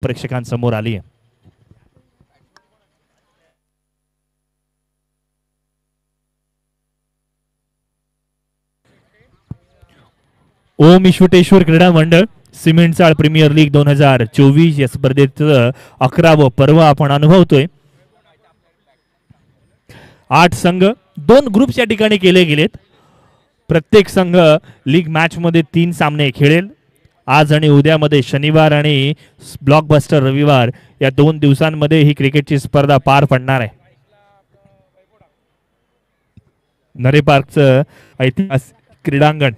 प्रेक्षकांसमोर आली आहे. ओम ईश्वटेश्वर क्रीडा मंडळ सिमेंट चाळ प्रीमियर लीग 2024 या स्पर्धेत 11वं पर्व आपण अनुभवतोय. 8 संघ 2 ग्रुप्स या ठिकाणी केले गेलेत. प्रत्येक संघ लीग मॅच मध्ये 3 सामने खेळेल. आज आणि उद्यामध्ये शनिवार आणि ब्लॉकबस्टर रविवार या 2 दिवसांमध्ये ही क्रिकेटची स्पर्धा पार पडणार आहे. नरे पार्कचं ऐतिहासिक क्रीडांगण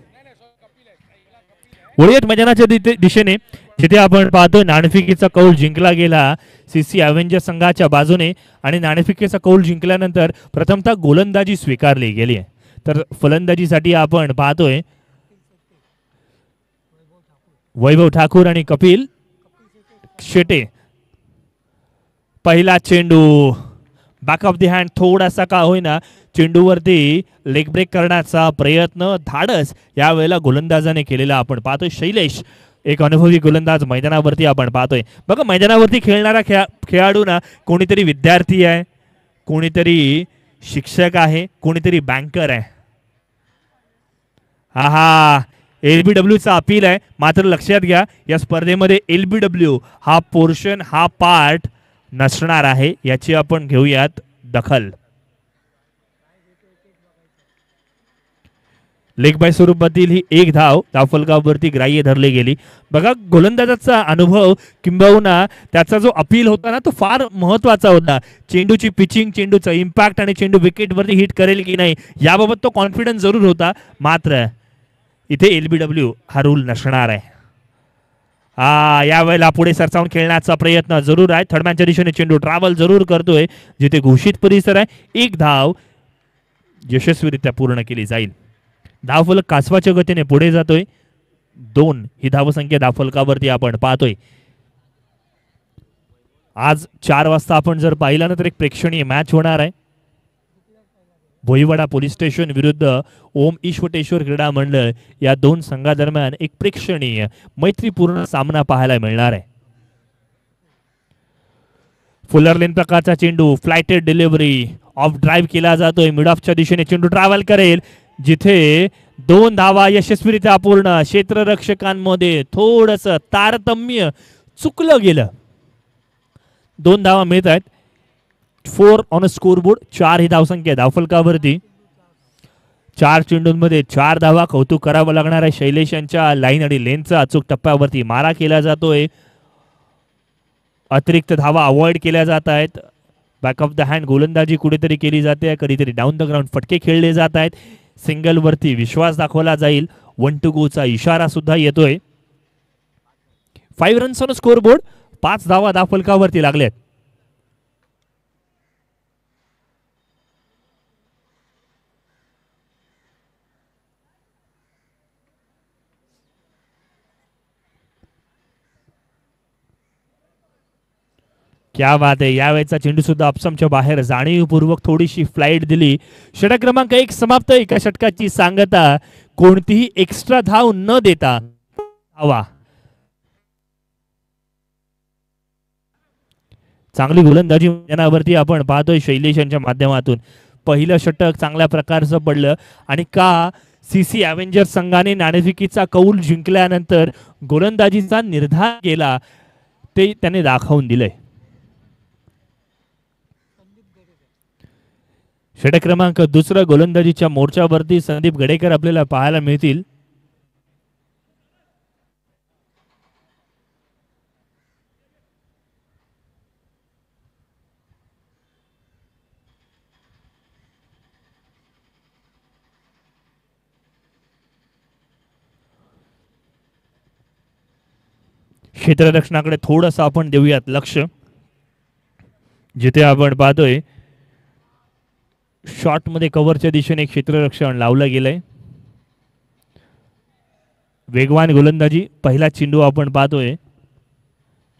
वळूयात मैदानाच्या दिशेने, जिथे आपण पाहतो नाणेफेकीचा कौल जिंकला गेला सीसी अव्हेंजर संघाच्या बाजूने आणि नाणेफेकीचा कौल जिंकल्यानंतर प्रथमतः गोलंदाजी स्वीकारली गेली आहे. तर फलंदाजीसाठी आपण पाहतोय वैभव ठाकूर आणि कपिल शेटे. पहिला चेंडू बॅक ऑफ द हँड, थोडासा का होईना चेंडूवरती लेग ब्रेक करण्याचा प्रयत्न धाडस यावेळेला गोलंदाजाने केलेला आपण पाहतोय. शैलेश एक अनुभवी गोलंदाज मैदानावरती आपण पाहतोय. बघा मैदानावरती खेळणारा खेळाडू ना कोणीतरी विद्यार्थी आहे, कोणीतरी शिक्षक आहे, कोणीतरी बँकर आहे. हा LBW चा अपील आहे. मात्र लक्षात घ्या या स्पर्धेमध्ये LBW हा पोर्शन हा पार्ट नसणार आहे, याची आपण घेऊयात दखल. लेग बाय स्वरूपातील ही एक धावफलकावरती ग्राह्य धरली गेली. बघा गोलंदाजाचा अनुभव किंबहुना त्याचा जो अपील होता ना तो फार महत्वाचा होता. चेंडूची पिचिंग, चेंडूचा इम्पॅक्ट आणि चेंडू विकेटवरती हिट करेल की नाही याबाबत तो कॉन्फिडन्स जरूर होता. मात्र इथे LBW हा रूल नसणार आहे. यावेळेला पुढे सरसावून खेळण्याचा प्रयत्न जरूर आहे. थर्डमॅनच्या दिशेने चेंडू ट्रॅव्हल जरूर करतोय, जिथे घोषित परिसर आहे. एक धाव यशस्वीरित्या पूर्ण केली जाईल. धावफलक कासवाच्या गतीने पुढे जातोय. 2 ही धावसंख्या धावफलकावरती आपण पाहतोय. आज 4 वाजता आपण जर पाहिला ना तर एक प्रेक्षणीय मॅच होणार आहे. भोईवाडा पोलीस स्टेशन विरुद्ध ओम ईश्वटेश्वर क्रीडा मंडळ या 2 संघादरम्यान एक प्रेक्षणीय मैत्रीपूर्ण सामना पाहायला मिळणार आहे. फुलर लेन प्रकारचा चेंडू, फ्लायटेड डिलिव्हरी, ऑफ ड्राईव्ह केला जातोय. मिड ऑफच्या दिशेने चेंडू ट्रॅव्हल करेल, जिथे 2 धावा यशस्वीरित्या पूर्ण. क्षेत्ररक्षकांमध्ये थोडस तारतम्य चुकलं गेलं. 2 धावा मिळत आहेत. 4 ऑन अ स्कोरबोर्ड. 4 ही धावसंख्या धावफलकावरती. 4 चेंडूंमध्ये 4 धावा. कौतुक करावं लागणार आहे शैलेश यांच्या लाईन आणि लेनचा अचूक टप्प्यावरती मारा केला जातोय. अतिरिक्त धावा अवॉइड केल्या जात आहेत. बॅक ऑफ द हँड गोलंदाजी कुठेतरी केली जाते, कधीतरी डाऊन द ग्राउंड फटके खेळले जात आहेत. सिंगल वरती विश्वास दाखवला जाईल. 1 to go चा इशारा सुद्धा येतोय. 5 रन्स ऑन स्कोरबोर्ड. 5 धावा धावफलकावरती लागल्यात. क्या बात आहे. यावेळेचा चेंडू सुद्धा अपसमच्या बाहेर जाणीवपूर्वक थोडीशी फ्लाईट दिली. षटक क्रमांक 1 समाप्त. एका षटकाची सांगता. कोणतीही एक्स्ट्रा धाव न देता हवा. चांगली गोलंदाजी मैदानावरती आपण पाहतोय शैलेश यांच्या माध्यमातून. पहिलं षटक चांगल्या प्रकारचं पडलं आणि का सीसी अव्हेंजर संघाने नाणेफेकीचा कौल जिंकल्यानंतर गोलंदाजीचा निर्धार केला ते त्याने दाखवून दिलंय. षटक क्रमांक 2 गोलंदाजीच्या मोर्चावरती संदीप गडेकर आपल्याला पाहायला मिळतील. क्षेत्ररक्षणाकडे थोडंसं आपण देऊयात लक्ष, जिथे आपण पाहतोय शॉट मध्ये कव्हरच्या दिशेने क्षेत्ररक्षण लावलं गेलंय. वेगवान गोलंदाजी. पहिला चेंडू आपण पाहतोय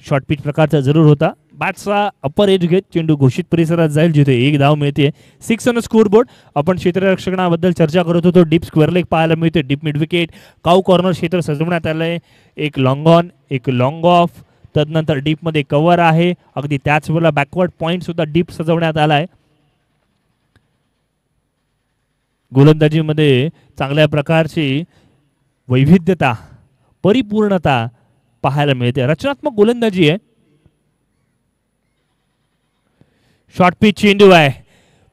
शॉर्ट पिच प्रकारचा जरूर होता. बॅटचा अपर एज घेत चेंडू घोषित परिसरात जाईल, जिथे 1 धाव मिळते. 6 ऑन स्कोरबोर्ड. आपण क्षेत्ररक्षणाबद्दल चर्चा करत होतो. डीप स्क्वेअर लेग पाहायला मिळते. डीप मिड विकेट, काऊ कॉर्नर क्षेत्र सजवण्यात आलंय. एक लॉंग ऑन, एक लॉंग ऑफ, तदनंतर डीपमध्ये कव्हर आहे, अगदी त्याच वेळेला बॅकवर्ड पॉइंट सुद्धा डीप सजवण्यात आला आहे. गोलंदाजीमध्ये चांगल्या प्रकारची वैविध्यता, परिपूर्णता पाहायला मिळते. रचनात्मक गोलंदाजी आहे. शॉर्ट पिच चेंडू आहे,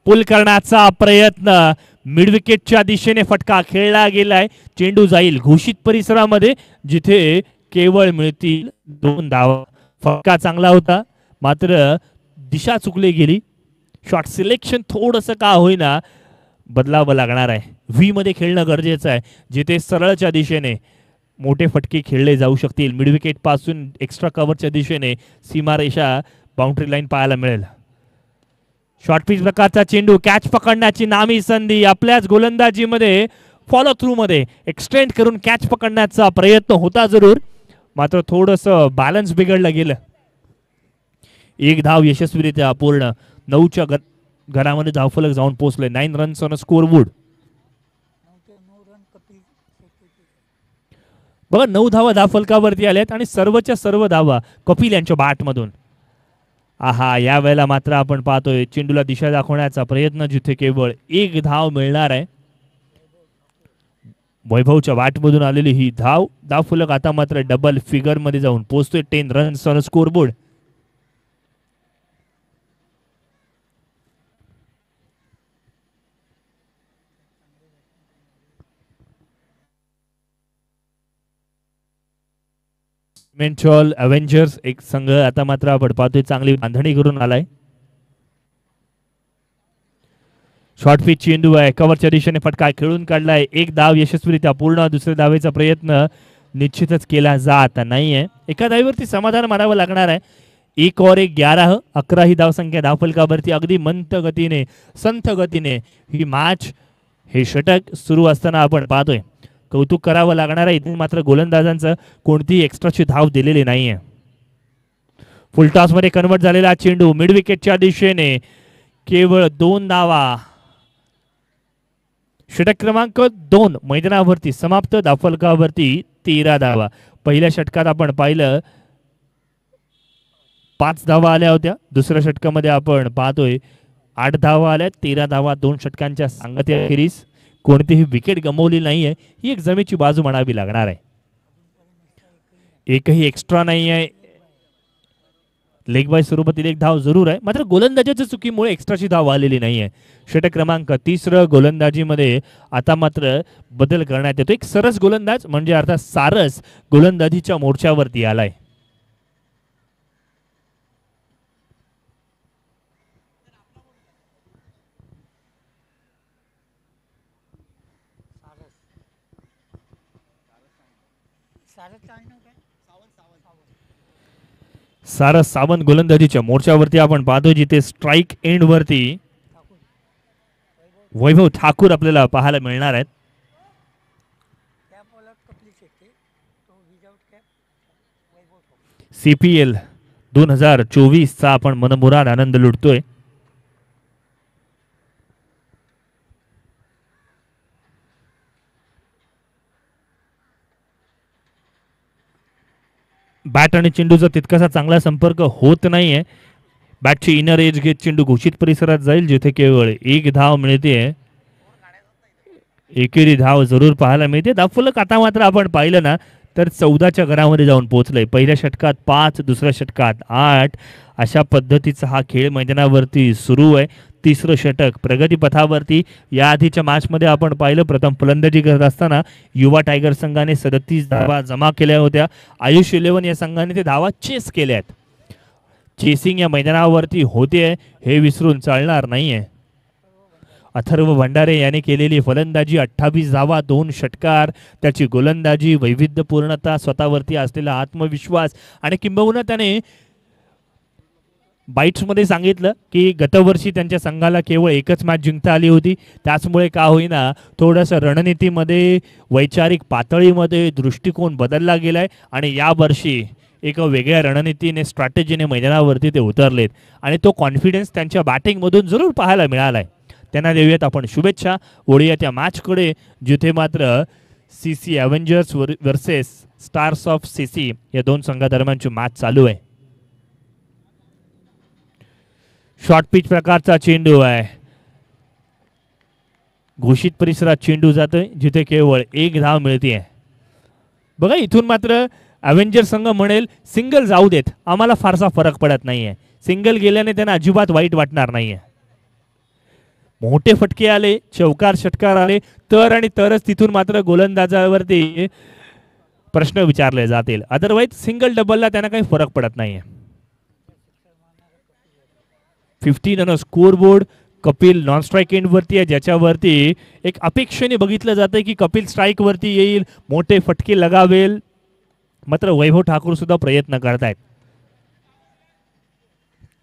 पुल करण्याचा प्रयत्न, मिड विकेटच्या दिशेने फटका खेळला गेलाय. चेंडू जाईल घोषित परिसरामध्ये, जिथे केवळ मिळतील 2 धावा. फटका चांगला होता, मात्र दिशा चुकली गेली. शॉट सिलेक्शन थोडंसं का होईना बदलावं लागणार आहे. व्ही मध्ये खेळणं गरजेचं आहे, जिथे सरळच्या दिशेने मोठे फटके खेळले जाऊ शकतील. मिड विकेट पासून एक्स्ट्रा कव्हरच्या दिशेने सीमारेषा, बाउंड्री लाईन पाहायला मिळेल. शॉर्ट पिच प्रकारचा चेंडू, कॅच पकडण्याची नामी संधी. आपल्याच गोलंदाजीमध्ये फॉलो थ्रू मध्ये एक्सटेंड करून कॅच पकडण्याचा प्रयत्न होता जरूर, मात्र थोडंसं बॅलन्स बिघडलं गेलं. 1 धाव यशस्वीरित्या पूर्ण. 9च्या घरामध्ये धावफलक जाऊन पोहोचले. 9 रन्स ऑन स्कोरबोर्ड. बघा 9 धावा धावफलकावरती आल्यात आणि सर्वच्या सर्व धावा कपिल यांच्या बॅटमधून. आहा, या वेळेला मात्र आपण पाहतोय चेंडूला दिशा दाखवण्याचा प्रयत्न, जिथे केवळ 1 धाव मिळणार आहे. वैभवच्या बॅटमधून आलेली ही धावफलक आता मात्र डबल फिगर मध्ये जाऊन पोहोचतोय. 10 रन्स ऑन स्कोरबोर्ड. मेंटॉल अव्हेंजर्स एक संघ आता मात्र आपण पाहतोय चांगली बांधणी करून आलाय. शॉर्ट पिच चेंडू आहे, कव्हरच्या दिशेने फटका खेळून काढलाय. 1 धाव यशस्वीरित्या पूर्ण. दुसऱ्या धावेचा प्रयत्न निश्चितच केला जात नाहीये. एका धावेवरती समाधान मानावं लागणार आहे. 1 और 1 11, 11 ही धावसंख्या धावफलकावरती. अगदी मंद गतीने, संथ गतीने ही मॅच, हे षटक सुरू असताना आपण पाहतोय. कौतुक करावं लागणार आहे. इथे मात्र गोलंदाजांचं कोणतीही एक्स्ट्राची धाव दिलेली नाहीये. फुलटॉस मध्ये कन्वर्ट झालेला चेंडू मिड विकेटच्या दिशेने, केवळ 2 धावा. षटक क्रमांक 2 मैदानावरती समाप्त. धावफलकावरती 13 धावा. पहिल्या षटकात आपण पाहिलं 5 धावा आल्या होत्या. दुसऱ्या षटकामध्ये आपण पाहतोय 8 धावा आल्या. 13 धावा 2 षटकांच्या सांगतेखेरीज कोणतीही विकेट गमावली नाहीये. ही एक जमेची बाजू म्हणावी लागणार आहे. एकही एक्स्ट्रा नाही आहे. लेग बाय स्वरूपातील 1 धाव जरूर आहे, मात्र गोलंदाजाच्या चुकीमुळे एक्स्ट्राची धाव आलेली नाहीये. षटक क्रमांक 3 गोलंदाजीमध्ये आता मात्र बदल करण्यात येतो. एक सरस गोलंदाज म्हणजे अर्थात सारस गोलंदाजीच्या मोर्चावरती आलाय. सारस सावंत गोलंदाजीच्या मोर्चावरती आपण पाहतोय, जिथे स्ट्राइक एंड वरती वैभव ठाकूर आपल्याला पाहायला मिळणार आहेत. CPL 2024 चा आपण मनमुराद आनंद लुटतोय. बॅट आणि चेंडूचा तितकासा चांगला संपर्क होत नाहीये. बॅटची इनर एज घेत चेंडू घोषित परिसरात जाईल, जिथे केवळ 1 धाव मिळते. एकेरी धाव जरूर पाहायला मिळते. धावफलक आता मात्र आपण पाहिलं ना तर 14च्या घरामध्ये जाऊन पोहोचलंय. पहिल्या षटकात 5, दुसऱ्या षटकात 8, अशा पद्धतीचा हा खेळ मैदानावरती सुरू आहे. 3रं षटक प्रगतीपथावरती. या आधीच्या मॅचमध्ये आपण पाहिलं प्रथम फलंदाजी करत असताना युवा टायगर संघाने 37 धावा जमा केल्या होत्या. आयुष 11 या संघाने ते धावा चेस केल्यात. चेसिंग या मैदानावरती होते हे विसरून चालणार नाहीये. अथर्व भंडारे याने केलेली फलंदाजी 28 धावा 2 षटकार. त्याची गोलंदाजी, वैविध्यपूर्णता, स्वतःवरती असलेला आत्मविश्वास आणि किंबहुना त्याने बाईट्समध्ये सांगितलं की गतवर्षी त्यांच्या संघाला केवळ 1च मॅच जिंकता आली होती. त्याचमुळे का होईना थोडंसं रणनीतीमध्ये, वैचारिक पातळीमध्ये दृष्टिकोन बदलला गेलाय आणि यावर्षी एका वेगळ्या रणनीतीने, स्ट्रॅटेजीने मैदानावरती ते उतरलेत आणि तो कॉन्फिडन्स त्यांच्या बॅटिंगमधून जरूर पाहायला मिळालाय. त्यांना देऊयात आपण शुभेच्छा. ओढूया त्या मॅचकडे, जिथे मात्र CC Avengers versus stars of CC या दोन संघादरम्यानची मॅच चालू आहे. शॉर्ट पिच प्रकारचा चेंडू आहे. घोषित परिसरात चेंडू जातोय जिथे केवळ एक धाव मिळते. बघा इथून मात्र अव्हेंजर संघ म्हणेल सिंगल जाऊ देत, आम्हाला फारसा फरक पडत नाहीये. सिंगल गेल्याने त्यांना अजिबात वाईट वाटणार नाहीये. मोठे फटके आले, चौकार षटकार आले तर आणि तरच तिथून मात्र गोलंदाजावरती प्रश्न विचारले जातील. अदरवाईज सिंगल डबलला त्यांना काही फरक पडत नाहीये. 15 run score board. Kapil non strike end वरती आहे, ज्याच्यावरती एक अपेक्षेने बघितलं जातं की कपिल स्ट्राईक वरती येईल, मोठे फटके लगावेल. मात्र वैभव ठाकूर सुद्धा प्रयत्न करतायत.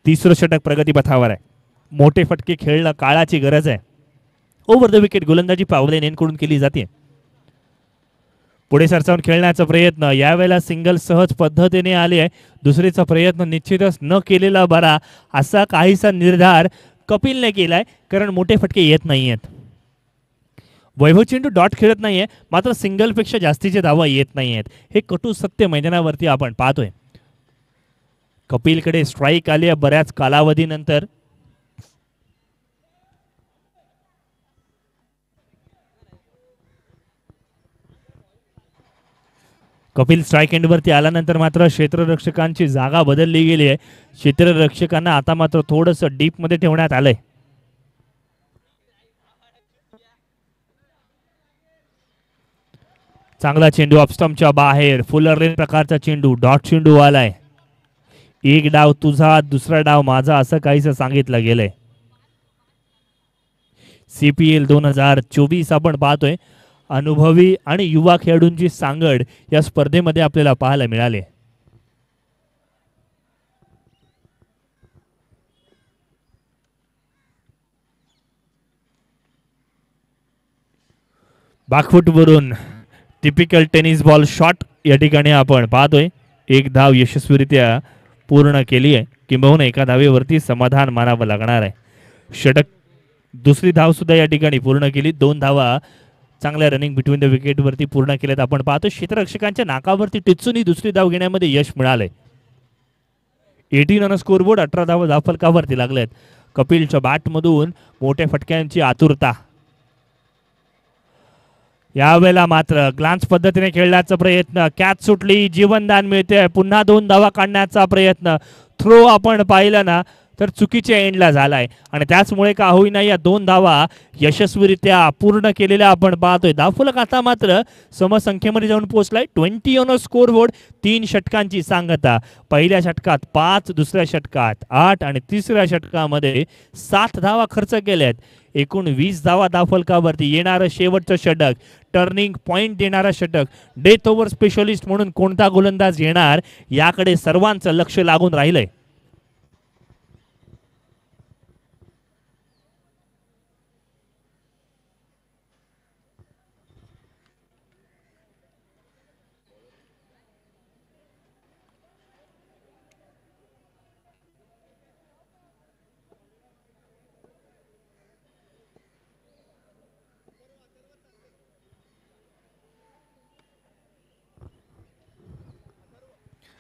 तिसरं षटक प्रगतीपथावर आहे. मोठे फटके खेळणं काळाची गरज आहे. ओव्हर द विकेट गोलंदाजी पावले नेनकडून केली जाते. पुढे सरसावून खेळण्याचा प्रयत्न, यावेळेला सिंगल सहज पद्धतीने आले आहे. दुसरीचा प्रयत्न निश्चितच न केलेला बरा असा काहीसा निर्धार कपिलने केलाय, कारण मोठे फटके येत नाही आहेत. वैभव चेंडू डॉट खेळत नाहीये, मात्र सिंगलपेक्षा जास्तीचे धावा येत नाही आहेत. हे कटू सत्य मैदानावरती आपण पाहतोय. कपिलकडे स्ट्राईक आली आहे बऱ्याच कालावधीनंतर. कपिल स्ट्राईक एंडवरती आल्यानंतर मात्र क्षेत्ररक्षकांची जागा बदलली गेली आहे. क्षेत्ररक्षकांना आता मात्र थोडंसं डीपमध्ये ठेवण्यात आलंय. चांगला चेंडू ऑफस्टंपच्या बाहेर, फुलर लेन प्रकारचा चेंडू, डॉट चेंडू आलाय. एक डाव तुझा, दुसरा डाव माझा असं काहीच सांगितलं गेलंय. CPL 2024 आपण पाहतोय. अनुभवी आणि युवा खेळाडूंची सांगड या स्पर्धेमध्ये आपल्याला पाहायला मिळाले. बॅकफूटवरून टिपिकल टेनिस बॉल शॉट या ठिकाणी आपण पाहतोय. एक धाव यशस्वीरित्या पूर्ण केली आहे, किंबहुना एका धावेवरती समाधान मानावं लागणार आहे. षटक दुसरी धाव सुद्धा या ठिकाणी पूर्ण केली. 2 धावा चांगल्या रनिंग बिटवीन द विकेट वरती पूर्ण केल्यात आपण पाहतो. क्षेत्ररक्षकांच्या नाकावरती टिचून ही दुसरी धाव घेण्यामध्ये यश मिळालंय. 18 रन स्कोरबोर्ड, 18 धावा धावफलकावरती लागलेत. कपिलच्या बॅटमधून मोठ्या फटक्यांची आतुरता. यावेळेला मात्र ग्लान्स पद्धतीने खेळण्याचा प्रयत्न, कॅच सुटली, जीवनदान मिळते. पुन्हा 2 धावा काढण्याचा प्रयत्न. थ्रो आपण पाहिलं ना तर चुकीच्या एंडला झालाय आणि त्याचमुळे का होईना या 2 धावा यशस्वीरित्या पूर्ण केलेल्या आपण पाहतोय. धावफलक आता मात्र समसंख्येमध्ये जाऊन पोहोचलाय. 20 ऑन स्कोरबोर्ड. 3 षटकांची सांगता. पहिल्या षटकात 5, दुसऱ्या षटकात 8 आणि तिसऱ्या षटकामध्ये 7 धावा खर्च केल्यात. एकूण 20 धावा धावफलकावरती. येणारं शेवटचं षटक, टर्निंग पॉइंट देणारा षटक, डेथ ओव्हर स्पेशलिस्ट म्हणून कोणता गोलंदाज येणार याकडे सर्वांचं लक्ष लागून राहिलंय.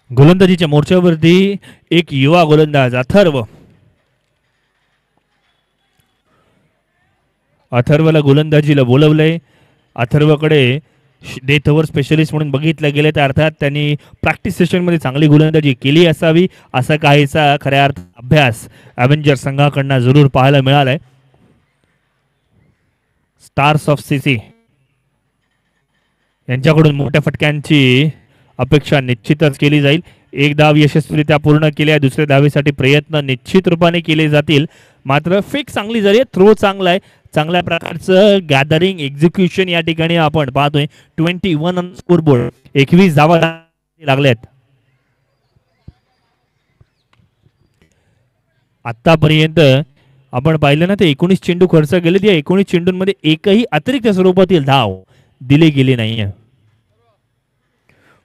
गोलंदाजीच्या मोर्चावरती एक युवा गोलंदाज अथर्वला गोलंदाजीला बोलवलंय. अथर्वकडे डेथ ओव्हर स्पेशलिस्ट म्हणून बघितलं गेलं तर अर्थात त्यांनी प्रॅक्टिस सेशनमध्ये चांगली गोलंदाजी केली असावी असा काहीसा खऱ्या अर्थ अभ्यास अव्हेंजर संघाकडनं जरूर पाहायला मिळालाय. स्टार्स ऑफ सीसी यांच्याकडून मोठ्या फटक्यांची अपेक्षा निश्चितच केली जाईल. एक धाव यशस्वीरित्या पूर्ण केल्या. दुसऱ्या धावेसाठी प्रयत्न निश्चित रूपाने केले जातील. मात्र फेक चांगली झाली, थ्रो चांगला आहे. चांगल्या प्रकारचं गॅदरिंग एक्झिक्युशन या ठिकाणी आपण पाहतोय. 21 ऑन स्कोरबोर्ड. 21 धावा लागल्यात. आतापर्यंत आपण पाहिलं ना ते 19 चेंडू खर्च केले. त्या 19 चेंडूंमध्ये एकही अतिरिक्त स्वरूपातील धाव दिली गेली नाहीये.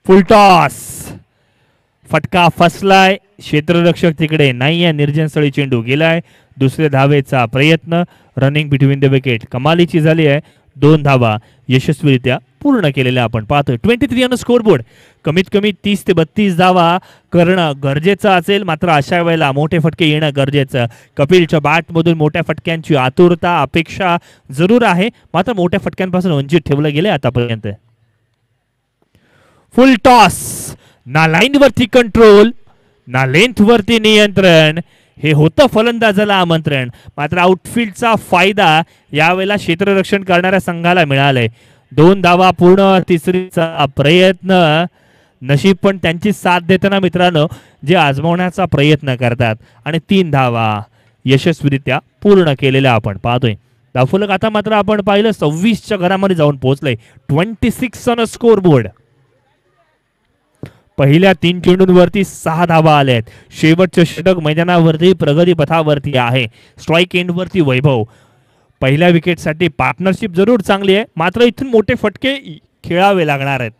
फुलटॉस, फटका फसलाय. क्षेत्ररक्षक तिकडे नाहीये. निर्जनस्थळी चेंडू गेलाय. दुसऱ्या धावेचा प्रयत्न, रनिंग बिटवीन द विकेट कमालीची झाली आहे. 2 धावा यशस्वीरित्या पूर्ण केलेल्या आपण पाहतोय. 23 ऑन स्कोर बोर्ड. कमीत कमी 30 ते 32 धावा करणं गरजेचं असेल, मात्र अशा वेळेला मोठे फटके येणं गरजेचं. कपिलच्या बॅटमधून मोठ्या फटक्यांची आतुरता अपेक्षा जरूर आहे, मात्र मोठ्या फटक्यांपासून वंचित ठेवलं गेले आतापर्यंत. फुल टॉस, ना लाईन वरती कंट्रोल ना लेंथ वरती नियंत्रण, हे होतं फलंदाजाला आमंत्रण. मात्र आउटफील्डचा फायदा यावेळेला क्षेत्ररक्षण करणाऱ्या संघाला मिळालाय. 2 धावा पूर्ण, तिसरीचा प्रयत्न. नशीब पण त्यांची साथ देताना मित्रांनो, जे आजमावण्याचा प्रयत्न करतात. आणि 3 धावा यशस्वीरित्या पूर्ण केलेल्या आपण पाहतोय. धावफलक आता मात्र आपण पाहिलं 26च्या घरामध्ये जाऊन पोहोचलंय. 26 ऑन स्कोर बोर्ड. पहिल्या 3 चेंडूंवरती 6 धावा आल्या आहेत. शेवटचे षटक मैदानावरती प्रगती पथावरती आहे. स्ट्राईक एंडवरती वैभव. पहिल्या विकेटसाठी पार्टनरशिप जरूर चांगली आहे, मात्र इथून मोठे फटके खेळावे लागणार आहेत.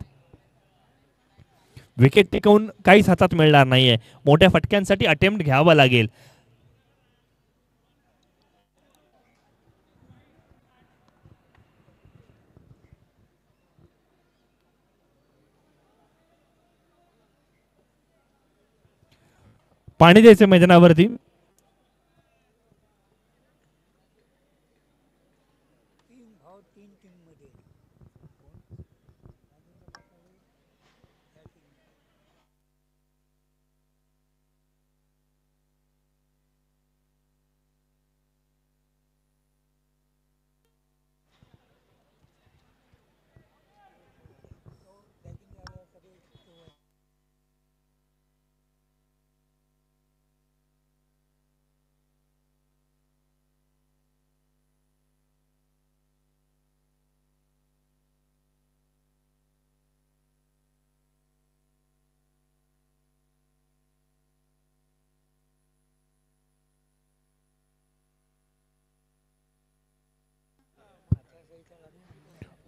विकेट टिकवून काहीच हातात मिळणार नाहीये. मोठ्या फटक्यांसाठी अटेम्प्ट घ्यावा लागेल. पाणी द्यायचं मैदानावरती.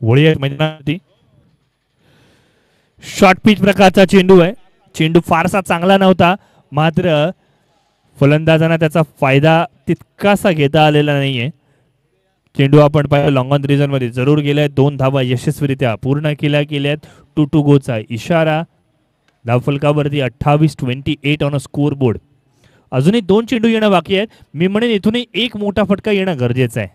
वळी मैदानावरती शॉर्ट पिच प्रकारचा चेंडू आहे. चेंडू फारसा चांगला नव्हता, मात्र फलंदाजांना त्याचा फायदा तितकासा घेता आलेला नाहीये. चेंडू आपण पाहिलं लॉंग ऑन रिजन मध्ये जरूर गेलाय. 2 धावा यशस्वीरित्या पूर्ण केल्यात. 2 to go चा इशारा. धावफलकावरती 28 ऑन स्कोर बोर्ड. अजूनही 2 चेंडू येणं बाकी आहेत. मी म्हणेन इथूनही एक मोठा फटका येणं गरजेचं आहे.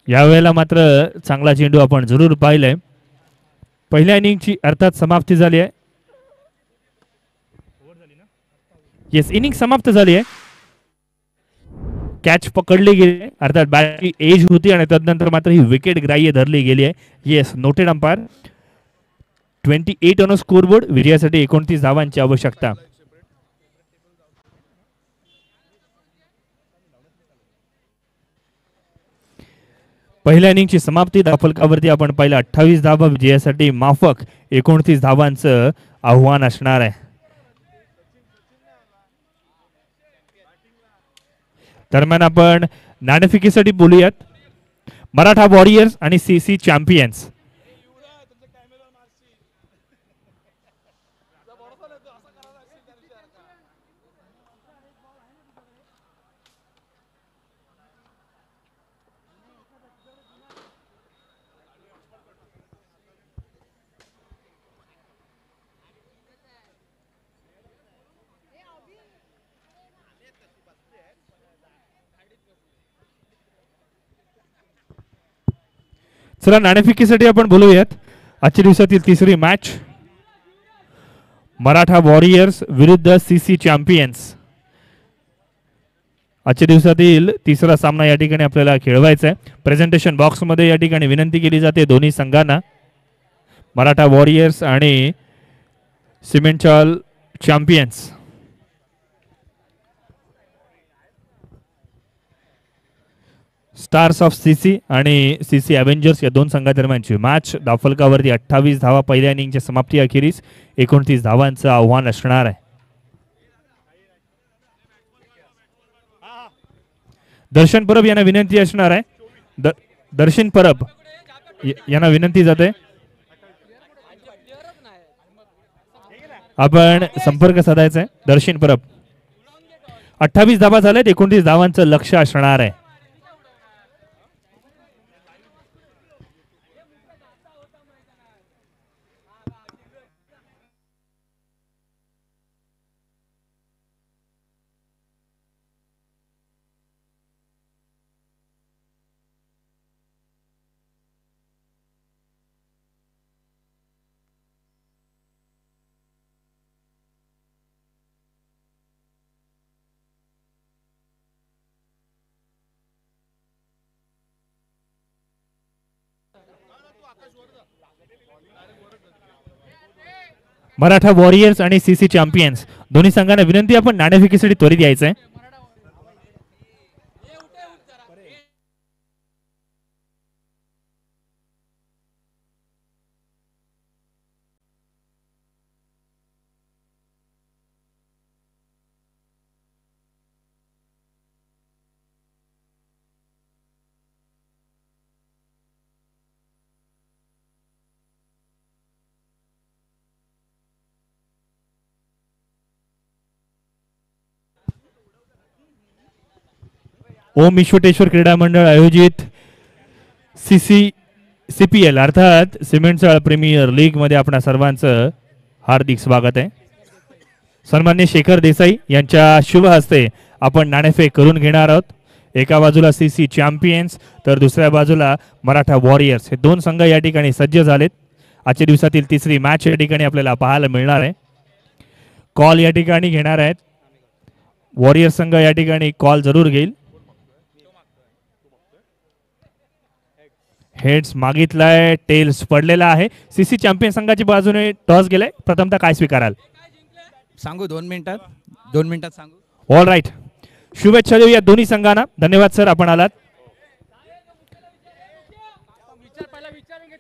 यावेळेला मात्र चांगला चेंडू आपण जरूर पाहिलाय. पहिल्या इनिंगची अर्थात समाप्ती झाली आहे. येस, इनिंग समाप्त झाली आहे. कॅच पकडली गेली, अर्थात बॅटची एज होती आणि तदनंतर मात्र ही विकेट ग्राह्य धरली गेली आहे. Yes, noted umpire. 28 on score board. विजयासाठी 29 धावांची आवश्यकता. पहिल्या इनिंगची समाप्ती. धावफलकावरती आपण पाहिलं 28 धावा विजयासाठी माफक 29 धावांचं आव्हान असणार आहे. दरम्यान आपण नाणेफेकीसाठी बोलूयात. मराठा वॉरियर्स आणि सीसी चॅम्पियन्स. चला नाणेफेकीसाठी आपण बोलूयात. आजच्या दिवसातील तिसरी मॅच मराठा वॉरियर्स विरुद्ध सीसी चॅम्पियन्स. आजच्या दिवसातील तिसरा सामना या ठिकाणी आपल्याला खेळवायचा आहे. प्रेझेंटेशन बॉक्स मध्ये या ठिकाणी विनंती केली जाते दोन्ही संघांना, मराठा वॉरियर्स आणि सिमेंटचाल चॅम्पियन्स. स्टार्स ऑफ सीसी आणि सीसी अव्हेंजर्स या दोन संघादरम्यानची मॅच धावफलकावरती 28 धावा पहिल्या इनिंगच्या समाप्ती अखेरीस 29 धावांचं आव्हान असणार आहे. दर्शन परब यांना विनंती असणार आहे. दर्शन परब यांना विनंती जाते आपण संपर्क साधायचा आहे. दर्शन परब 28 धावा झाल्यात 29 धावांचं लक्ष असणार आहे. मराठा वॉरियर्स आणि सीसी चॅम्पियन्स दोन्ही संघांना विनंती आपण नाणेफेकीसाठी त्वरित यायचंय. ओम विश्वेश्वर क्रीडा मंडळ आयोजित CPL अर्थात सिमेंटचाळ प्रीमियर लीग मध्ये आपणा सर्वांचं हार्दिक स्वागत आहे. सन्मान्य शेखर देसाई यांच्या शुभ हस्ते आपण नाणेफेक करून घेणार आहोत. एका बाजूला सीसी चॅम्पियन्स तर दुसऱ्या बाजूला मराठा वॉरियर्स हे दोन संघ या ठिकाणी सज्ज झालेत. आजच्या दिवसातील तिसरी मॅच या ठिकाणी आपल्याला पाहायला मिळणार आहे. कॉल या ठिकाणी घेणार आहेत. वॉरियर संघ या ठिकाणी कॉल जरूर घेईल. हेड्स मागितलाय, टेल्स पडलेला आहे. सीसी चॅम्पियन संघाच्या बाजूने टॉस गेलाय. प्रथमतः काय स्वीकाराल? सांगू 2 मिनिटात 2 मिनिटात सांगू. All right. शुभेच्छा देऊ या दोन्ही संघांना. धन्यवाद सर आपण आलात.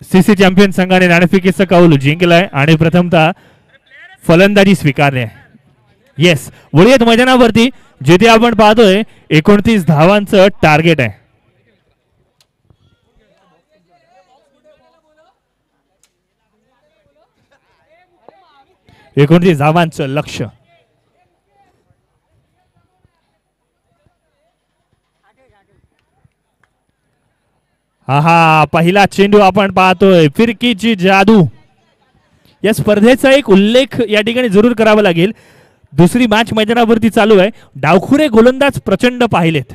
सीसी चॅम्पियन संघाने नाणेफेकीचं कौल जिंकलाय आणि प्रथमतः फलंदाजी स्वीकारली आहे. येस, वळूयात मैदानावरती जिथे आपण पाहतोय 29 धावांचं टार्गेट आहे. 29 धावांचं लक्ष. हा पहिला चेंडू आपण पाहतोय. फिरकीची जादू या स्पर्धेचा एक उल्लेख या ठिकाणी जरूर करावा लागेल. दुसरी मॅच मैदानावरती चालू आहे. डावखुरे गोलंदाज प्रचंड पाहिलेत.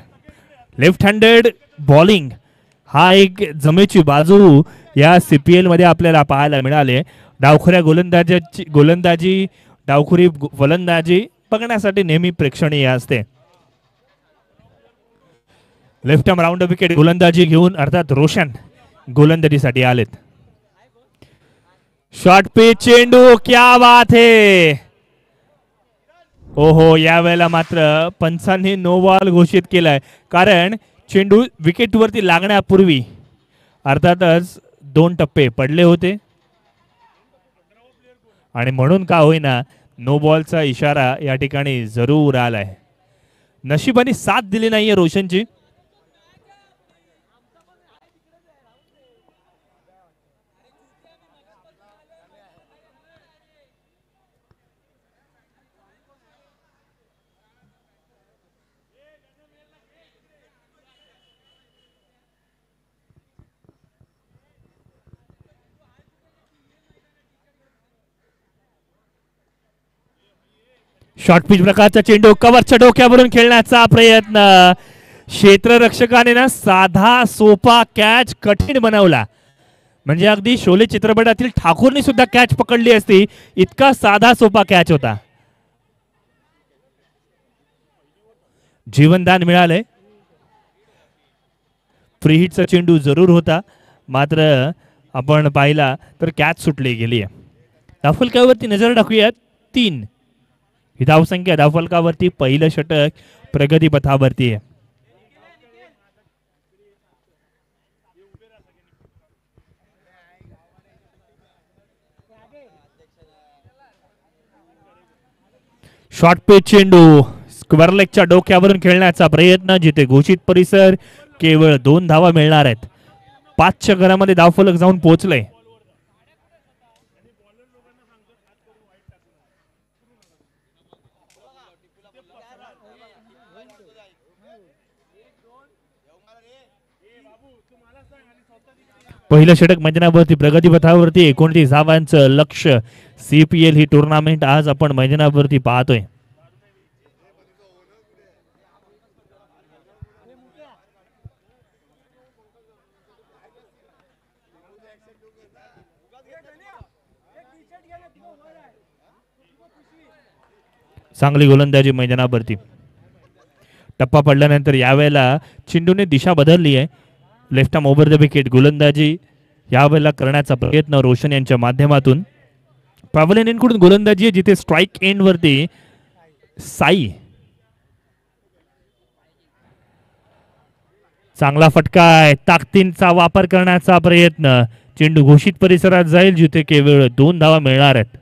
लेफ्ट हँडेड बॉलिंग हा एक जमेची बाजू या CPL मध्ये आपल्याला पाहायला मिळाले. डावखुऱ्या गोलंदाजी डावखुरी फलंदाजी बघण्यासाठी नेहमी प्रेक्षणीय असते. लेफ्ट आर्म राऊंड विकेट गोलंदाजी घेऊन अर्थात रोशन गोलंदाजीसाठी आलेत. शॉर्ट पिच चेंडू, क्या बात है. ओहो, यावेळेला मात्र पंचांनी नो बॉल घोषित केलाय. कारण चेंडू विकेटवरती लागण्यापूर्वी अर्थातच 2 टप्पे पडले होते आणि म्हणून का होईना नो बॉलचा इशारा या ठिकाणी जरूर आलाय. नशिबाने साथ दिली नाहीये रोशनची. शॉर्ट पिच प्रकारचा चेंडू कव्हरच्या डोक्यावरून खेळण्याचा प्रयत्न. क्षेत्ररक्षकाने ना साधा सोपा कॅच कठीण बनवला. म्हणजे अगदी शोले चित्रपटातील ठाकूरने सुद्धा कॅच पकडली असती इतका साधा सोपा कॅच होता. जीवनदान मिळाले. फ्री हिटचा चेंडू जरूर होता मात्र आपण पाहिला तर कॅच सुटली गेली. धावफलकावरती नजर टाकूयात. 3 ही धावसंख्या धावफलकावरती पहिलं षटक प्रगतीपथावरती आहे. शॉर्ट पिच चेंडू स्क्वेअर लेगच्या डोक्यावरून खेळण्याचा प्रयत्न, जिथे घोषित परिसर केवळ 2 धावा मिळणार आहेत. 5च्या घरामध्ये धावफलक जाऊन पोहोचले. पहिलं षटक मैदानावरती प्रगती पथावरती 29 धावांचं लक्ष्य. CPL ही टुर्नामेंट आज आपण मैदानावरती पाहतोय. चांगली गोलंदाजी मैदानावरती. टप्पा पडल्यानंतर यावेळेला चेंडूने दिशा बदलली आहे. Left arm over the wicket गोलंदाजी यावेळेला करण्याचा प्रयत्न रोशन यांच्या माध्यमातून. पॅव्हलियन एंडकडून गोलंदाजी आहे, जिथे स्ट्राईक एंड वरती साई. चांगला फटका आहे, ताकदीचा वापर करण्याचा प्रयत्न. चेंडू घोषित परिसरात जाईल, जिथे केवळ 2 धावा मिळणार आहेत.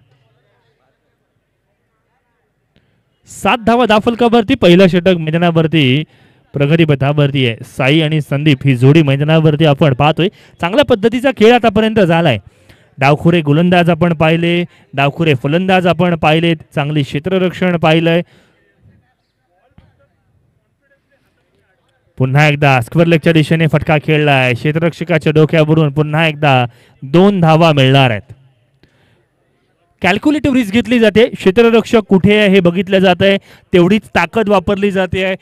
7 धावा धावफलकावरती पहिलं षटक मैदानावरती प्रगती पथावरती आहे. साई आणि संदीप ही जोडी मैदानावरती आपण पाहतोय. चांगल्या पद्धतीचा खेळ आतापर्यंत झालाय. डावखुरे गोलंदाज आपण पाहिले, डावखुरे फलंदाज आपण पाहिलेत, चांगली क्षेत्ररक्षण पाहिलंय. पुन्हा एकदा स्क्वेअर लेगच्या दिशेने फटका खेळलाय. क्षेत्ररक्षकाच्या डोक्यावरून पुन्हा एकदा 2 धावा मिळणार आहेत. कॅल्क्युलेटिव्ह रिस्क घेतली जाते. क्षेत्ररक्षक कुठे आहे हे बघितलं जात आहे, तेवढीच ताकद वापरली जाते आहे.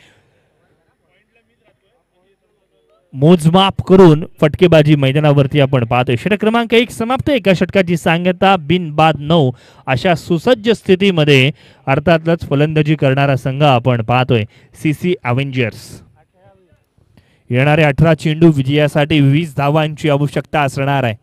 मोजमाप करून फटकेबाजी मैदानावरती आपण पाहतोय. षटक क्रमांक 1 समाप्त. एका षटकाची सांगता बिनबाद 9 अशा सुसज्ज स्थितीमध्ये अर्थातच फलंदाजी करणारा संघ आपण पाहतोय. CC Avengers. येणारे 18 चेंडू विजयासाठी 20 धावांची आवश्यकता असणार आहे.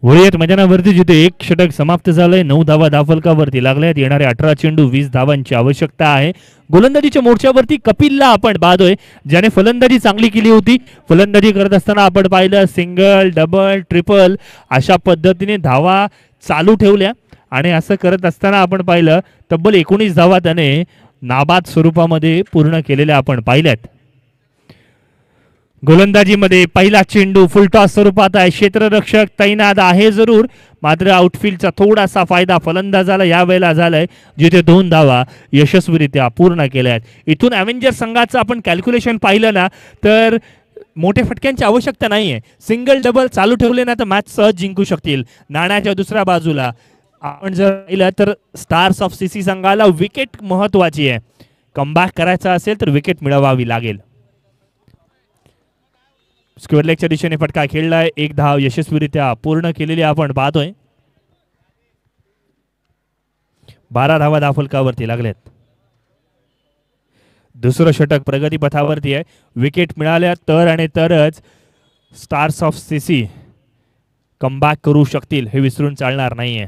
वळीत मैदानावरती जिथे एक षटक समाप्त झालंय. 9 धावा धावफलकावरती लागल्यात. येणारे 18 चेंडू 20 धावांची आवश्यकता आहे. गोलंदाजीच्या मोर्चावरती कपिलला आपण पाहतोय, ज्याने फलंदाजी चांगली केली होती. फलंदाजी करत असताना आपण पाहिलं सिंगल, डबल, ट्रिपल अशा पद्धतीने धावा चालू ठेवल्या आणि असं करत असताना आपण पाहिलं तब्बल 19 धावा त्याने नाबाद स्वरूपामध्ये पूर्ण केलेल्या आपण पाहिल्यात. गोलंदाजीमध्ये पहिला चेंडू फुलटॉस स्वरूपात आहे. क्षेत्ररक्षक तैनात आहे जरूर, मात्र आउटफील्डचा थोडासा फायदा फलंदाजाला यावेळेला झालाय, जिथे 2 धावा यशस्वीरित्या पूर्ण केल्या आहेत. इथून अव्हेंजर संघाचं आपण कॅल्क्युलेशन पाहिलं ना तर मोठ्या फटक्यांची आवश्यकता नाहीये. सिंगल डबल चालू ठेवले ना तर मॅच सहज जिंकू शकतील. नाण्याच्या दुसऱ्या बाजूला आपण जर पाहिलं तर स्टार्स ऑफ CC संघाला विकेट महत्वाची आहे. कमबॅक करायचा असेल तर विकेट मिळवावी लागेल. स्क्वेअर लेगच्या दिशेने फटका खेळलाय. 1 धाव यशस्वीरित्या पूर्ण केलेली आपण पाहतोय. 12 धावा धावफलकावरती लागल्यात. दुसरं षटक प्रगती पथावरती आहे. विकेट मिळाल्या तर आणि तरच स्टार्स ऑफ CC कमबॅक करू शकतील, हे विसरून चालणार नाहीये.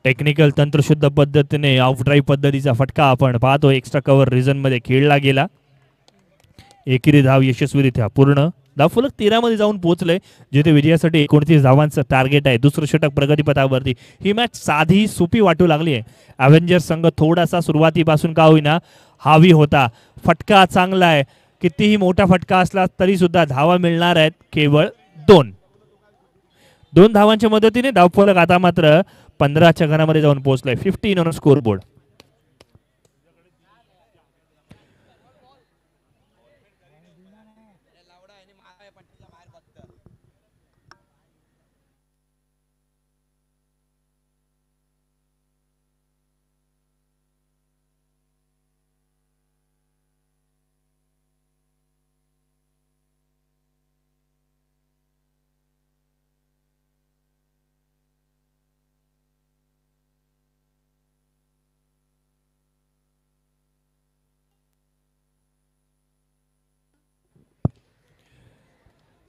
टेक्निकल तंत्रशुद्ध पद्धतीने ऑफ ड्राईव्ह पद्धतीचा फटका आपण पाहतो. एक्स्ट्रा कव्हर रिझन मध्ये खेळला गेला. एकेरी धाव यशस्वीरित्या पूर्ण. धावफलक 13 मध्ये जाऊन पोहोचले, जिथे विजयासाठी 29 धावांचं टार्गेट आहे. दुसरं षटक प्रगतीपथावरती. ही मॅच साधी सोपी वाटू लागली आहे. अव्हेंजर संघ थोडासा सुरुवातीपासून का होईना हावी होता. फटका चांगला आहे, कितीही मोठा फटका असला तरी सुद्धा धावा मिळणार आहेत केवळ 2 धावांच्या मदतीने धावफलक आता मात्र 15च्या घरामध्ये जाऊन पोहोचलाय. 15 ऑन स्कोर बोर्ड.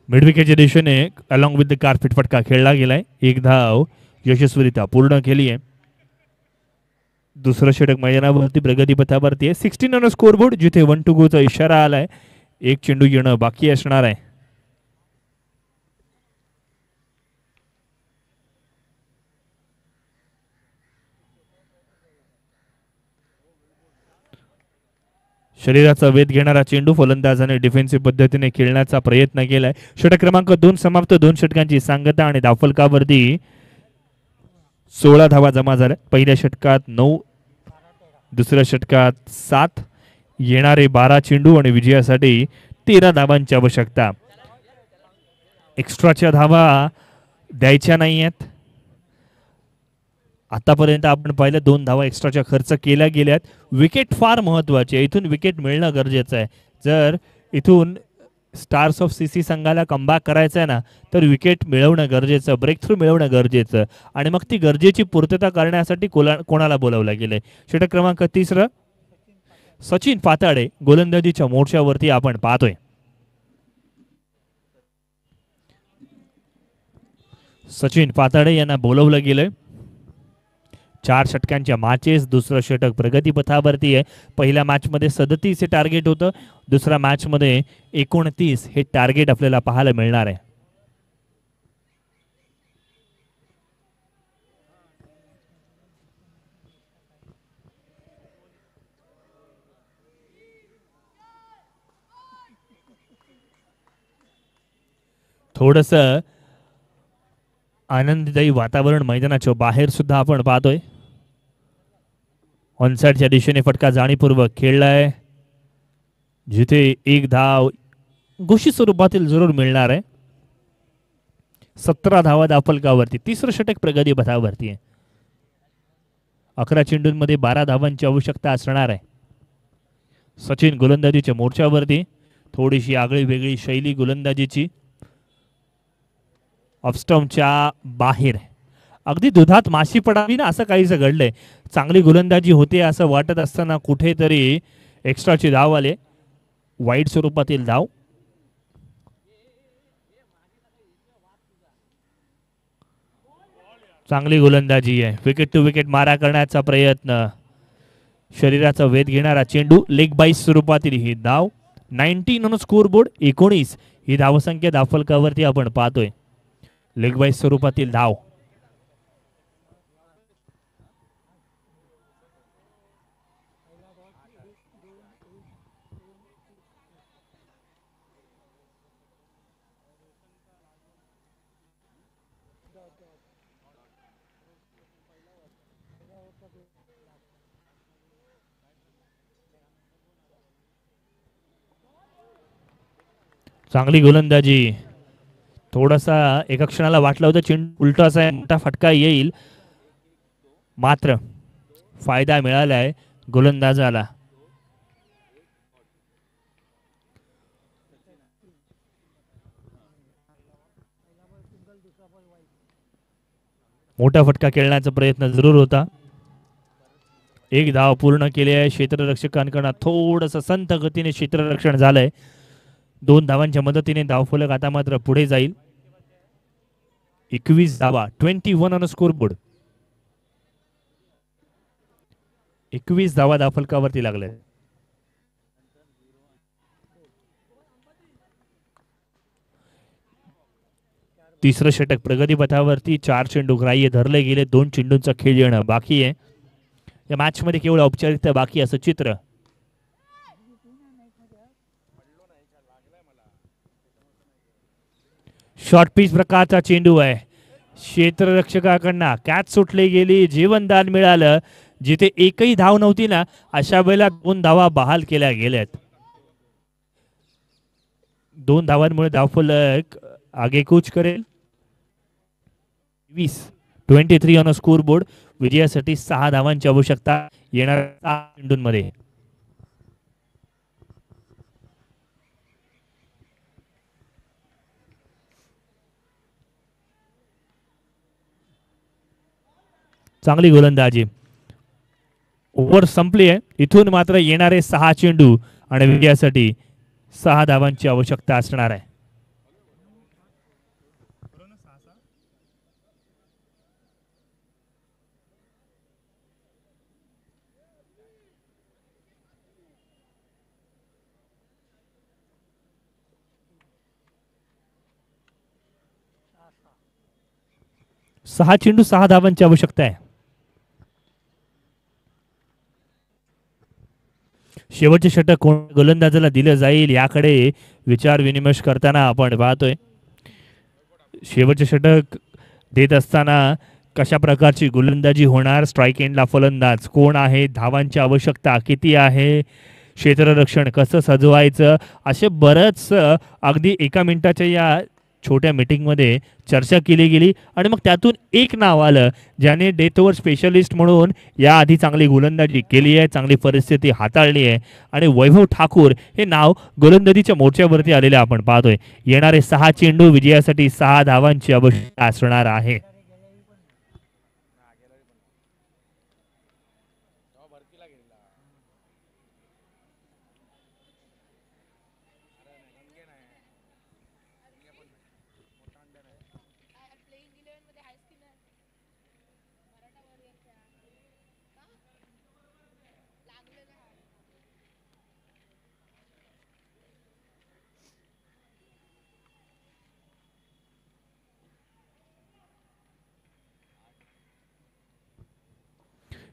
मिडविकेटच्या दिशेने अलॉंग विथ द कार्पेट फटका खेळला गेलाय. 1 धाव यशस्वीरित्या पूर्ण केली आहे. दुसरं षटक मैदानावरती प्रगतीपथावरती आहे. 16 ऑन स्कोर बोर्ड, जिथे 1 to go चा इशारा आलाय. एक चेंडू येणं बाकी असणार आहे. शरीराचा वेध घेणारा चेंडू फलंदाजाने डिफेन्सिव्ह पद्धतीने खेळण्याचा प्रयत्न केलाय. षटक क्रमांक 2 समाप्त. 2 षटकांची सांगता आणि धावफलकावरती 16 धावा जमा झाल्या. पहिल्या षटकात 9, दुसऱ्या षटकात 7, येणारे 12 चेंडू आणि विजयासाठी 13 धावांची आवश्यकता. एक्स्ट्राच्या धावा द्यायच्या नाही आहेत. आतापर्यंत आपण पाहिलं 2 धावा एक्स्ट्राच्या खर्च केल्या गेल्यात. विकेट फार महत्वाची आहे. इथून विकेट मिळणं गरजेचं आहे. जर इथून स्टार्स ऑफ सीसी संघाला कमबॅक करायचं आहे ना, तर विकेट मिळवणं गरजेचं, ब्रेक थ्रू मिळवणं गरजेचं. आणि मग ती गरजेची पूर्तता करण्यासाठी कोणाला बोलावलं गेलंय. षटक क्रमांक 3 सचिन पाताडे गोलंदाजीच्या मोर्चावरती आपण पाहतोय. सचिन पाताडे यांना बोलवलं गेलंय. 4 षटकांच्या मॅचेस. दुसरं षटक प्रगतीपथावरती आहे. पहिल्या मॅच मध्ये 37 हे टार्गेट होतं. दुसऱ्या मॅच मध्ये 29 हे टार्गेट आपल्याला पाहायला मिळणार आहे. थोडस आनंददायी वातावरण मैदानाच्या बाहेर सुद्धा आपण पाहतोय. ऑनसाइडच्या दिशेने फटका जाणीवपूर्वक खेळलाय, जिथे 1 धाव घोषित स्वरूपातील जरूर मिळणार आहे. 17 धावा धावफलकावरती. तिसरं षटक प्रगतीपथावरती आहे. 11 चेंडूंमध्ये 12 धावांची आवश्यकता असणार आहे. सचिन गोलंदाजीच्या मोर्चावरती. थोडीशी आगळी वेगळी शैली गोलंदाजीची. ऑफस्टॉमच्या बाहेर अगदी दुधात माशी पडावी ना, असं काहीसं घडलंय. चांगली गोलंदाजी होते असं वाटत असताना कुठेतरी एक्स्ट्राची धाव आले. वाईट स्वरूपातील धाव. चांगली गोलंदाजी आहे. विकेट टू विकेट मारा करण्याचा प्रयत्न. शरीराचा वेध घेणारा चेंडू. लेग बाईस स्वरूपातील ही धाव. 19 ऑन स्कोर बोर्ड. 19 ही धावसंख्या धावफलकावरती आपण पाहतोय. लेग बाईस स्वरूपातील धाव. चांगली गोलंदाजी. थोडासा एका क्षणाला वाटलं होतं चेंडू उलटा असा मोठा फटका येईल, मात्र फायदा मिळालाय गोलंदाजाला. मोठा फटका खेळण्याचा प्रयत्न जरूर होता. 1 धाव पूर्ण केली आहे. क्षेत्ररक्षकांकडून थोडंसं संत गतीने क्षेत्ररक्षण झालंय. 2 धावांच्या मदतीने धावफलक आता मात्र पुढे जाईल. 21 धावा. 21 ऑन स्कोर बोर्ड. 21 धावा धावफलकावरती लागले. तिसरं षटक प्रगतीपथावरती. 4 चेंडू ग्राह्य धरले गेले. 2 चेंडूंचा खेळ येणं बाकी आहे. या मॅच मध्ये केवळ औपचारिकता बाकी असं चित्र. शॉर्ट पिच प्रकारचा चेंडू आहे. क्षेत्ररक्षकाकडनं कॅच सुटली गेली. जीवनदान मिळालं. जिथे एकही धाव नव्हती ना अशा वेळेला 2 धावा बहाल केल्या गेल्यात. 2 धावांमुळे धावफलक आगेकूच करेल. 23 ऑन स्कोर बोर्ड. विजयासाठी 6 धावांची आवश्यकता येणाऱ्या 6 चेंडूंमध्ये. चांगली गोलंदाजी. ओव्हर संपली आहे. इथून मात्र येणारे 6 चेंडू आणि विजयासाठी 6 धावांची आवश्यकता असणार आहे. सहा चेंडू 6 धावांची आवश्यकता आहे. शेवटचे षटक कोण गोलंदाजाला दिलं जाईल याकडे विचार विनिमय करताना आपण पाहतोय. शेवटचे षटक देत असताना कशा प्रकारची गोलंदाजी होणार. स्ट्राईक एंडला फलंदाज कोण आहे. धावांची आवश्यकता किती आहे. क्षेत्ररक्षण कसं सजवायचं. असे बरंच अगदी एका मिनिटाच्या या छोट्या मीटिंगमध्ये चर्चा केली गेली आणि मग त्यातून एक नाव आलं ज्याने डेथ ओव्हर स्पेशलिस्ट म्हणून याआधी चांगली गोलंदाजी केली आहे. चांगली परिस्थिती हाताळली आहे आणि वैभव ठाकूर हे नाव गोलंदाजीच्या मोर्चावरती आलेले आपण पाहतोय. येणारे 6 चेंडू विजयासाठी 6 धावांची आवश्यकता असणार आहे.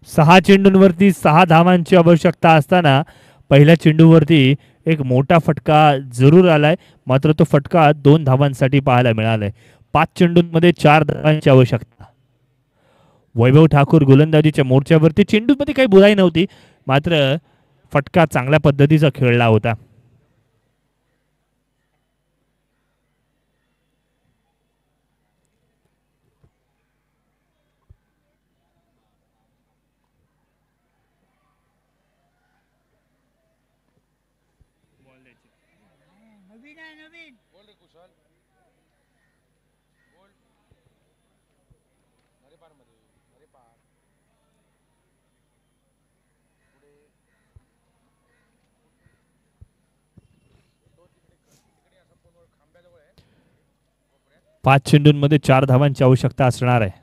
सहा चेंडूंवरती 6 धावांची आवश्यकता असताना पहिल्या चेंडूवरती एक मोठा फटका जरूर आलाय. मात्र तो फटका 2 धावांसाठी पाहायला मिळालाय. 5 चेंडूंमध्ये 4 धावांची आवश्यकता. वैभव ठाकूर गोलंदाजीच्या मोर्चावरती. चेंडूमध्ये काही बुराई नव्हती मात्र फटका चांगल्या पद्धतीचा खेळला होता. पाच चेंडूंमध्ये 4 धावांची आवश्यकता असणार आहे.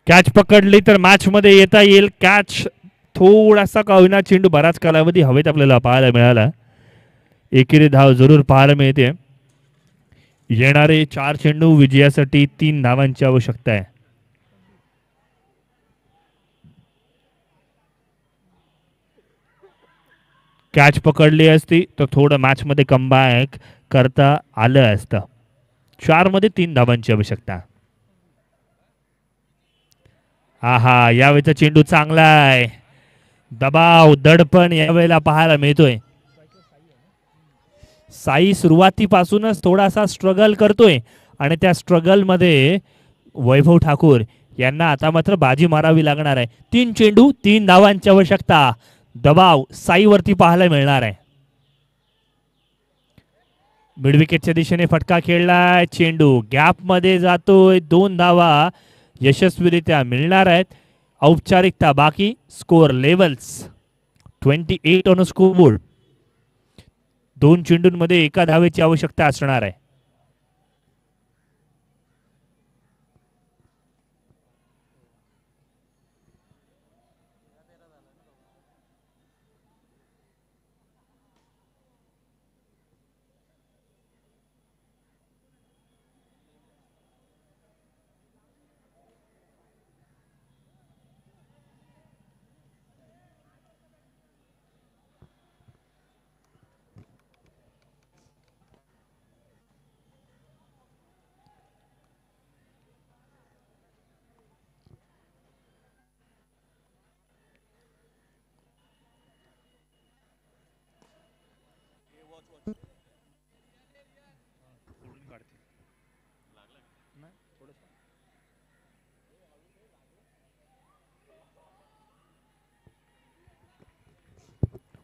कॅच पकडली तर मॅच मध्ये येता येईल. कॅच थोडासा का होईना चेंडू बराच कालावधी हवेत आपल्याला पाहायला मिळाला. एकेरी धाव जरूर पाहायला मिळते. येणारे 4 चेंडू विजयासाठी 3 धावांची आवश्यकता आहे. कॅच पकडली असती तर थोडं मॅच मध्ये कमबॅक करता आलं असतं. 4 मध्ये 3 धावांची आवश्यकता. हा यावेळेचा चेंडू चांगला आहे. दबाव दडपण यावेळेला पाहायला मिळतोय. साई सुरुवातीपासूनच थोडासा स्ट्रगल करतोय आणि त्या स्ट्रगल मध्ये वैभव ठाकूर यांना आता मात्र बाजी मारावी लागणार आहे. 3 चेंडू 3 धावांची आवश्यकता. दबाव साईवरती पाहायला मिळणार आहे. मिडविकेटच्या दिशेने फटका खेळलाय, चेंडू गॅप मध्ये जातोय, 2 धावा यशस्वीरित्या मिळणार आहेत. औपचारिकता बाकी, score levels 28 on score board. 2 चेंडूंमध्ये एका धावेची आवश्यकता असणार आहे.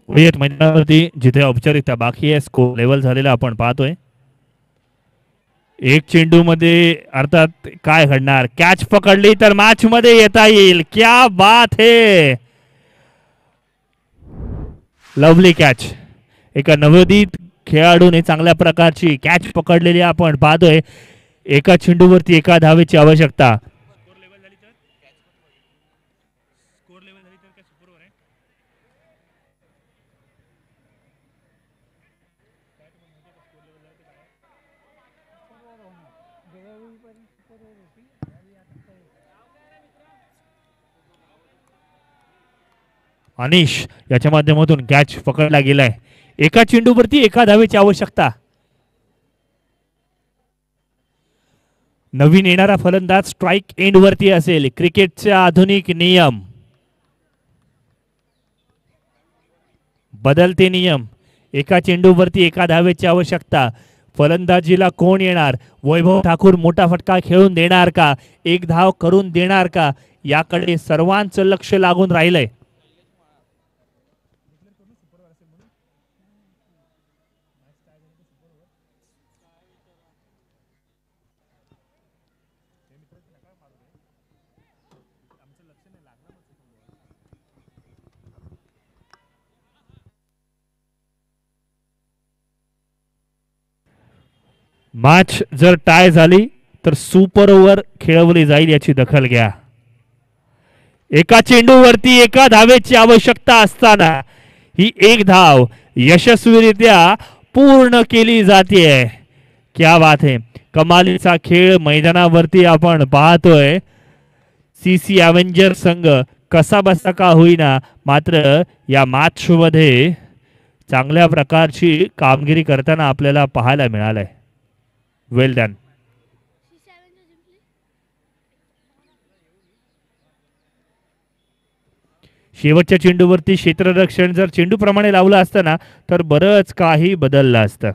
मैदानावरती जिथे औपचारिकता बाकी आहे, स्कोर लेवल झालेला आपण पाहतोय. एक चेंडू मध्ये अर्थात काय घडणार, कॅच पकडली तर मॅच मध्ये येता येईल. क्या बात है, लवली कॅच. एका नवोदित खेळाडूने चांगल्या प्रकारची कॅच पकडलेली आपण पाहतोय. एका चेंडूवरती एका धावेची आवश्यकता. अनिश याच्या माध्यमातून कॅच पकडला गेलाय. एका चेंडूवरती एका धावेची आवश्यकता. नवीन येणारा फलंदाज स्ट्राइक एंड वरती असेल. क्रिकेटचे आधुनिक नियम, बदलते नियम. एका चेंडूवरती एका धावेची आवश्यकता. फलंदाजीला कोण येणार, वैभव ठाकूर मोठा फटका खेळून देणार का, एक धाव करून देणार का, याकडे सर्वांचं लक्ष लागून राहिलंय. मॅच जर टाय झाली तर सुपर ओव्हर खेळवली जाईल, याची दखल घ्या. एका चेंडूवरती एका धावेची आवश्यकता असताना ही एक धाव यशस्वीरित्या पूर्ण केली जाते. क्या बात है, कमालीचा खेळ मैदानावरती आपण पाहतोय. सीसी अवेंजर संघ कसा बसा का होईना, मात्र या मॅच मध्ये चांगल्या प्रकारची कामगिरी करताना आपल्याला पाहायला मिळालंय. वेल डन. शेवटच्या चेंडूवरती क्षेत्ररक्षण जर चेंडू प्रमाणे लावलं असतं ना तर बरंच काही बदललं असतं.